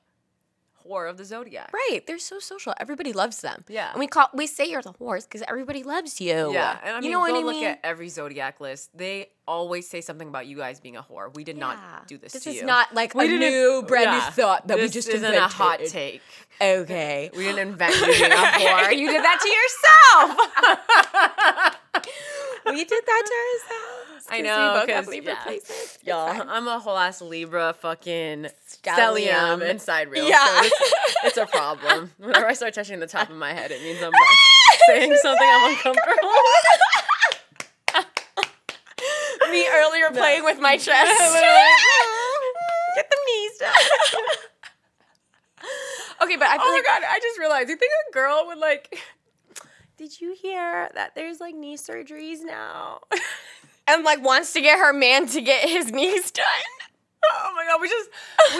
whore of the zodiac. Right. They're so social. Everybody loves them. Yeah. And we say you're the whores because everybody loves you. Yeah. And I mean, you know what go I look mean? at every zodiac list. They always say something about you guys being a whore. We did not do this to you. This is not like We a didn't- new, brand new yeah. thought that we This just isn't invented. a hot take. Okay. We didn't invent you being a whore. You did that to yourself. We did that to ourselves. I know, We both have 'cause, Libra yeah. placements. It's Y'all, fine. I'm a whole ass Libra fucking Stellium. stellium inside real. Yeah. So it's a problem. Whenever I start touching the top of my head, it means I'm saying something I'm uncomfortable with. Me earlier playing with my chest. Get the knees down. Okay, but I feel Oh my like god, I just realized. You think a girl would like, did you hear that there's like knee surgeries now? and like wants to get her man to get his knees done. Oh my god, we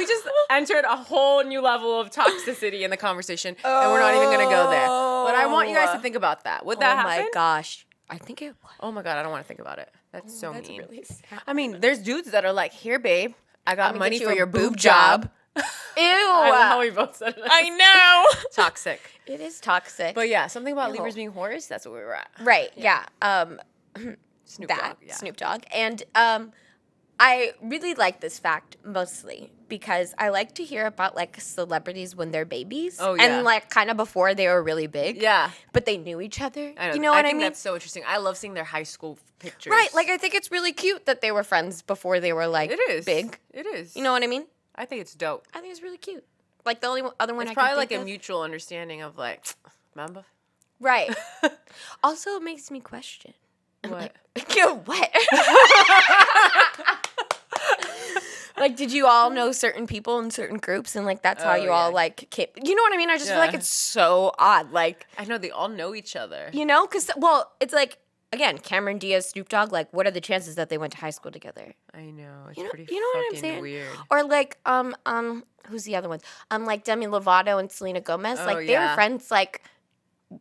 just entered a whole new level of toxicity in the conversation, and we're not even gonna go there. But I want you guys to think about that. Would that happen? Oh my gosh. I think it was. Oh my god, I don't want to think about it. That's so mean. Really sad. I mean, there's dudes that are like, here, babe, I got I'ma money get you for a your boob boob job. I love how we both said it. I know. Toxic. It is toxic. But yeah, something about Libras being whores, that's what we were at. Right, yeah. Snoop Dogg, yeah. Snoop Dogg. And I really like this fact mostly because I like to hear about like celebrities when they're babies. Oh, yeah. And like kind of before they were really big. Yeah. But they knew each other. I know. You know what I think mean? That's so interesting. I love seeing their high school pictures. Right, like I think it's really cute that they were friends before they were like It is. big. It is. You know what I mean? I think it's dope. I think it's really cute. Like the only other one It's I probably can like think a of. mutual understanding of like, remember? Right. Also, it makes me question. What? What? Like, did you all know certain people in certain groups, and like that's how you all like came? You know what I mean? I just feel like it's so odd. Like, I know they all know each other. you know, because it's like again, Cameron Diaz, Snoop Dogg. Like, what are the chances that they went to high school together? I know. It's You know, pretty you know what I'm fucking saying? weird. Or like, who's the other one? Like Demi Lovato and Selena Gomez. Oh, Like they were yeah. friends. Like,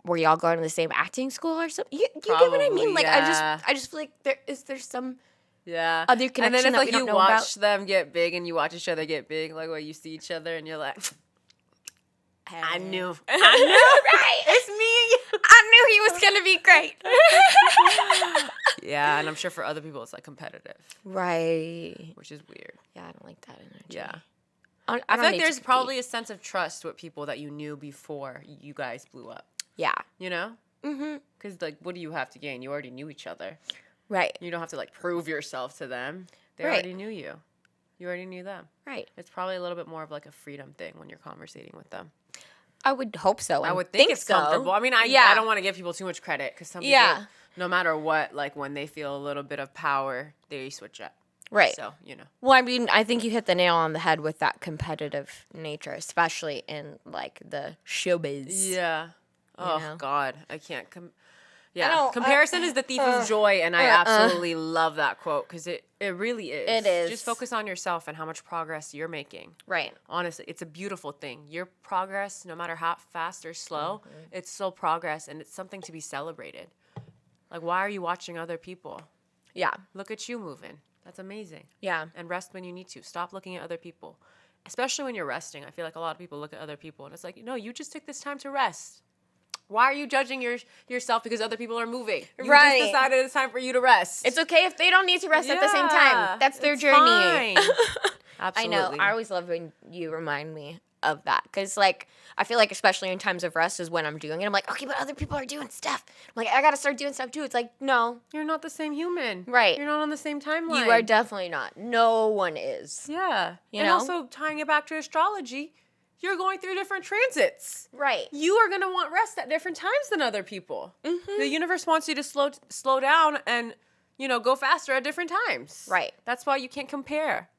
were y'all going to the same acting school or something? You get what I mean? Probably, Like, yeah. I just feel like there's some Yeah. other And connection then if that like we don't you know watch about. them get big and you watch each other get big, like where you see each other and you're like, I knew. Right. It's me. I knew he was gonna be great. Yeah, and I'm sure for other people it's like competitive, Right. which is weird. Yeah, I don't like that energy. Yeah. I I feel like there's probably a sense of trust with people that you knew before you guys blew up. Yeah. You know? Mm-hmm. Because like, what do you have to gain? You already knew each other. Right. You don't have to like prove yourself to them. They Right. already knew you. You already knew them. Right. It's probably a little bit more of like a freedom thing when you're conversating with them. I would hope so. I would think it's so. comfortable. I mean, I don't want to give people too much credit because some people, Yeah. no matter what, like when they feel a little bit of power, they switch up. Right. So, you know. Well, I mean, I think you hit the nail on the head with that competitive nature, especially in like the showbiz. Yeah. Oh, know? God. I can't. I don't- Comparison is the thief of joy, and I absolutely love that quote because it really is. It is. Just focus on yourself and how much progress you're making. Right. Honestly, it's a beautiful thing. Your progress, no matter how fast or slow, it's still progress, and it's something to be celebrated. Like, why are you watching other people? Yeah. Look at you moving. That's amazing. Yeah. And rest when you need to. Stop looking at other people, especially when you're resting. I feel like a lot of people look at other people, and it's like, no, you just took this time to rest. Why are you judging yourself because other people are moving? You Right. just decided it's time for you to rest. It's okay if they don't need to rest at the same Yeah, time. That's their it's journey. fine. Absolutely. I know. I always love when you remind me of that because, like, I feel like especially in times of rest is when I'm doing it. I'm like, okay, but other people are doing stuff. I'm like, I gotta start doing stuff too. It's like, no, You're not the same human. Right. You're not on the same timeline. you are definitely not. No one is. Yeah. You and know? also tying it back to astrology, you're going through different transits. Right. You are going to want rest at different times than other people. Mm-hmm. The universe wants you to slow down and, go faster at different times. Right. That's why you can't compare.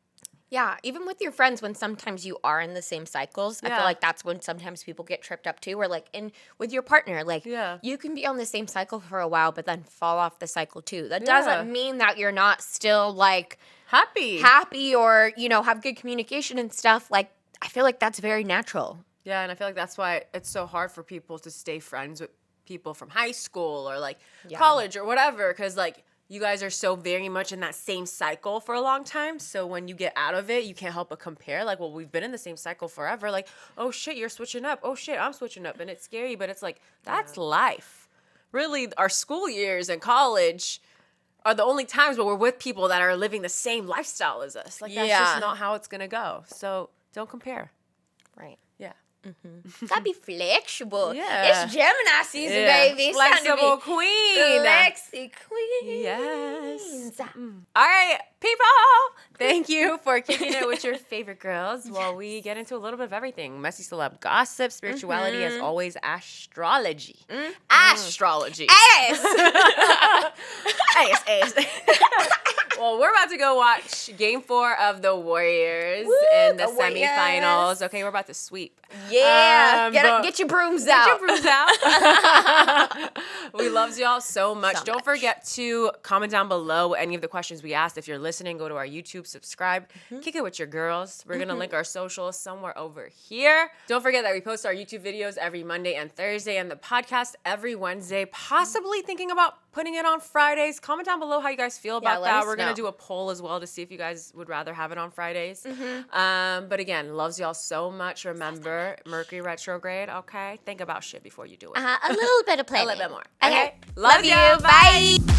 Yeah, even with your friends, when sometimes you are in the same cycles, I Yeah. feel like that's when sometimes people get tripped up too. Or like with your partner, like Yeah. you can be on the same cycle for a while, but then fall off the cycle too. That Yeah. doesn't mean that you're not still like Happy or have good communication and stuff. Like I feel like that's very natural. Yeah, and I feel like that's why it's so hard for people to stay friends with people from high school or like college or whatever, because like you guys are so very much in that same cycle for a long time. So when you get out of it, you can't help but compare. Like, well, we've been in the same cycle forever. Like, oh shit, you're switching up. Oh shit, I'm switching up. And it's scary, but it's like, that's life. Really, our school years and college are the only times where we're with people that are living the same lifestyle as us. Like, that's just not how it's gonna go. So don't compare. Right. Yeah. Gotta be flexible. Yeah. It's Gemini season, Yeah. baby. It's time to Flexible be queen. Flexi queen. Yes. All right, people. Thank you for kicking it with your favorite girls while we get into a little bit of everything. Messy celeb gossip, spirituality, as always, astrology. Astrology. Yes. Ass. Well, we're about to go watch Game 4 of the Warriors in the the Warriors. semifinals. Okay, we're about to sweep. Yeah. But- Get your brooms out. Get your brooms out. We love y'all so much. So Don't much. forget to comment down below any of the questions we asked. If you're listening, go to our YouTube, subscribe, kick it with your girls. We're going to link our socials somewhere over here. Don't forget that we post our YouTube videos every Monday and Thursday and the podcast every Wednesday, possibly thinking about putting it on Fridays. Comment down below how you guys feel about let that. us We're going know. to do a poll as well to see if you guys would rather have it on Fridays. But again, loves y'all so much. Remember, Mercury retrograde, okay? Think about shit before you do it. A little bit of planning. A little bit more. Okay. Love you. Bye.